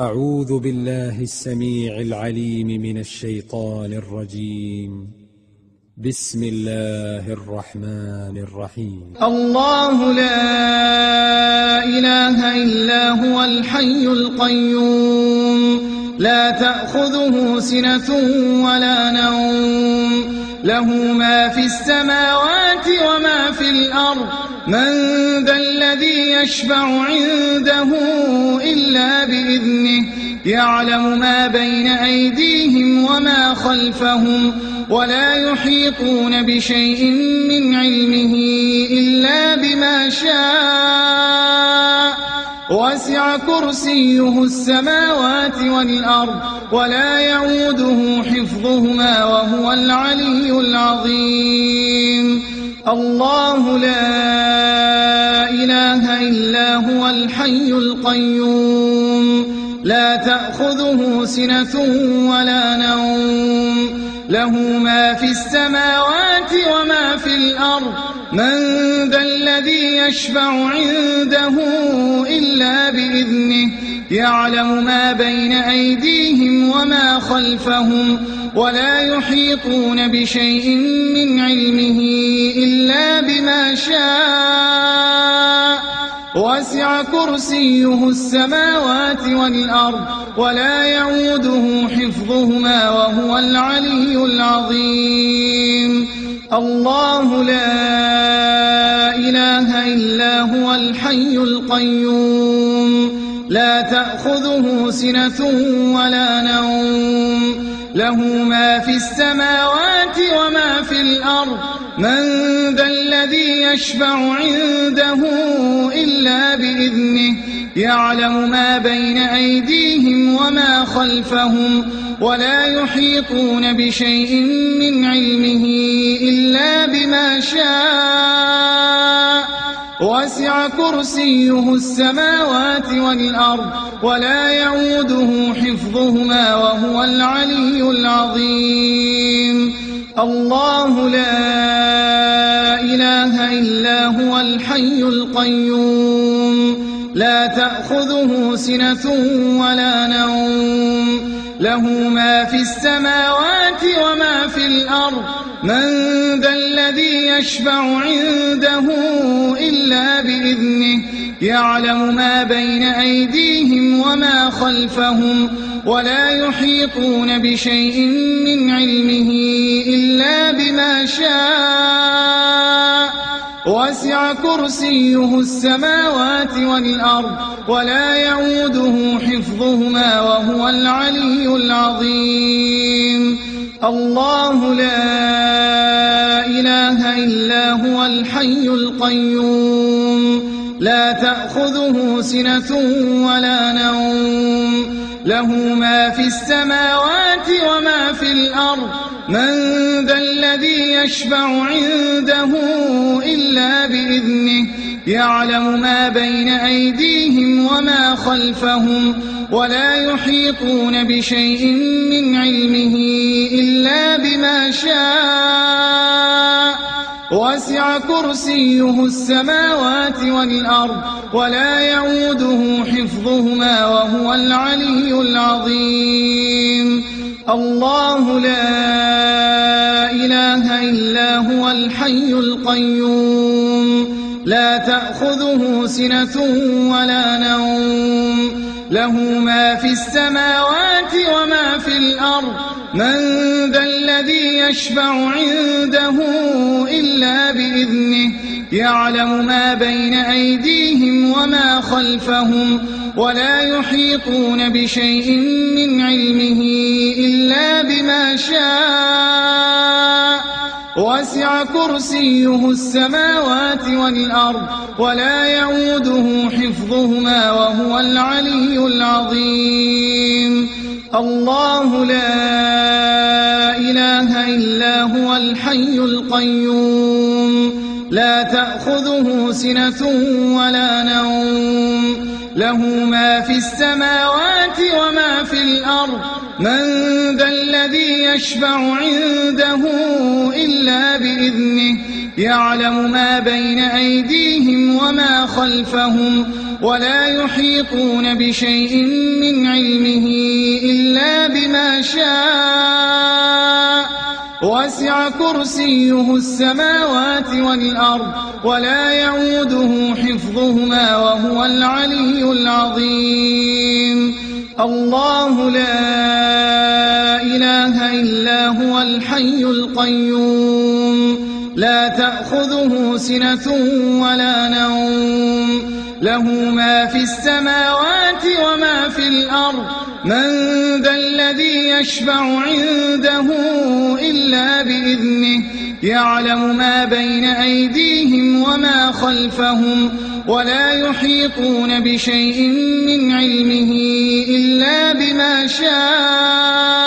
أعوذ بالله السميع العليم من الشيطان الرجيم. بسم الله الرحمن الرحيم. الله لا إله إلا هو الحي القيوم لا تأخذه سنة ولا نوم له ما في السماوات وما في الأرض من ذا الذي يشفع عنده إلا بإذنه يعلم ما بين أيديهم وما خلفهم ولا يحيطون بشيء من علمه إلا بما شاء وسع كرسيه السماوات والأرض ولا يعوده حفظهما وهو العلي العظيم. الله لا إله إلا هو الحي القيوم لا تأخذه سنة ولا نوم له ما في السماوات وما في الأرض من ذا الذي يشفع عنده إلا بإذنه يعلم ما بين أيديهم وما خلفهم ولا يحيطون بشيء من علمه إلا بما شاء وسع كرسيه السماوات والأرض ولا يعوده حفظهما وهو العلي العظيم. الله لا إله إلا هو الحي القيوم لا تأخذه سنة ولا نوم له ما في السماوات وما في الأرض من ذا الذي يشفع عنده إلا بإذنه يعلم ما بين أيديهم وما خلفهم ولا يحيطون بشيء من علمه إلا بما شاء وسع كرسيه السماوات والأرض ولا يعوده حفظهما وهو العلي العظيم. الله لا إله إلا هو الحي القيوم لا تأخذه سنة ولا نوم له ما في السماوات وما في الأرض من ذا الذي يشفع عنده إلا بإذنه يعلم ما بين أيديهم وما خلفهم ولا يحيطون بشيء من علمه إلا بما شاء وسع كرسيه السماوات والأرض ولا يعوده حفظهما وهو العلي العظيم. الله لا إله إلا هو الحي القيوم لا تأخذه سنة ولا نوم له ما في السماوات وما في الأرض من ذا الذي يشفع عنده إلا بإذنه يعلم ما بين أيديهم وما خلفهم ولا يحيطون بشيء من علمه إلا بما شاء وسع كرسيه السماوات والأرض ولا يعوده حفظهما وهو العلي العظيم. الله لا إله إلا هو الحي القيوم لا تأخذه سنة ولا نوم له ما في السماوات وما في الأرض من ذا الذي يشفع عنده إلا بإذنه يعلم ما بين أيديهم وما خلفهم ولا يحيطون بشيء من علمه إلا بما شاء وسع كرسيه السماوات والأرض ولا يعوده حفظهما وهو العلي العظيم. الله لا إله إلا هو الحي القيوم لا تأخذه سنة ولا نوم له ما في السماوات السماوات وما في الأرض من ذا الذي يشفع عنده إلا بإذنه يعلم ما بين أيديهم وما خلفهم ولا يحيطون بشيء من علمه إلا بما شاء وسع كرسيه السماوات والأرض ولا يعوده حفظهما وهو العلي العظيم الله لا إله إلا هو الحي القيوم لا تأخذه سنة ولا نوم له ما في السماوات وما في الأرض من ذا الذي يشفع عنده إلا بإذنه يعلم ما بين أيديهم وما خلفهم ولا يحيطون بشيء من علمه إلا بما شاء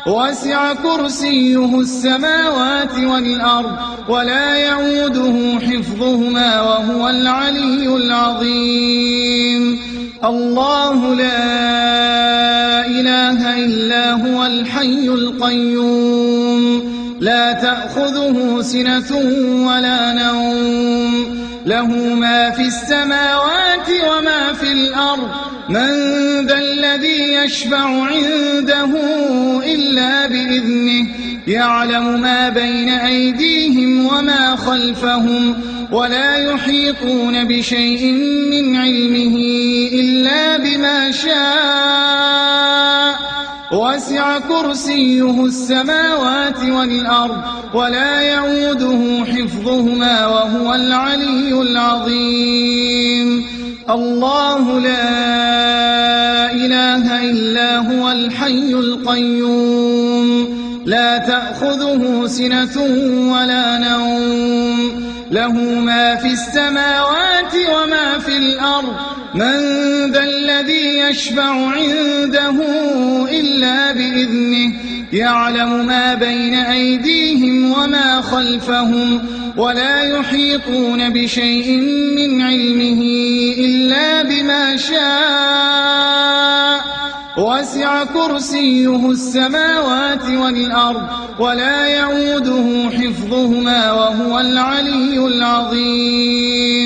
وسع كرسيه السماوات والأرض ولا يعوده حفظهما وهو العلي العظيم الله لا إله إلا هو الحي القيوم لا تأخذه سنة ولا نوم له ما في السماوات وما في الأرض من ذا الذي يشفع عنده إلا بإذنه يعلم ما بين أيديهم وما خلفهم ولا يحيطون بشيء من علمه إلا بما شاء وسع كرسيه السماوات والأرض ولا يعوده حفظهما وهو العلي العظيم الله لا إله إلا هو الحي القيوم لا تأخذه سنة ولا نوم له ما في السماوات وما في الأرض من ذا الذي يشفع عنده إلا بإذنه يعلم ما بين أيديهم وما خلفهم ولا يحيطون بشيء من علمه إلا بما شاء وسع كرسيه السماوات والأرض ولا يعوده حفظهما وهو العلي العظيم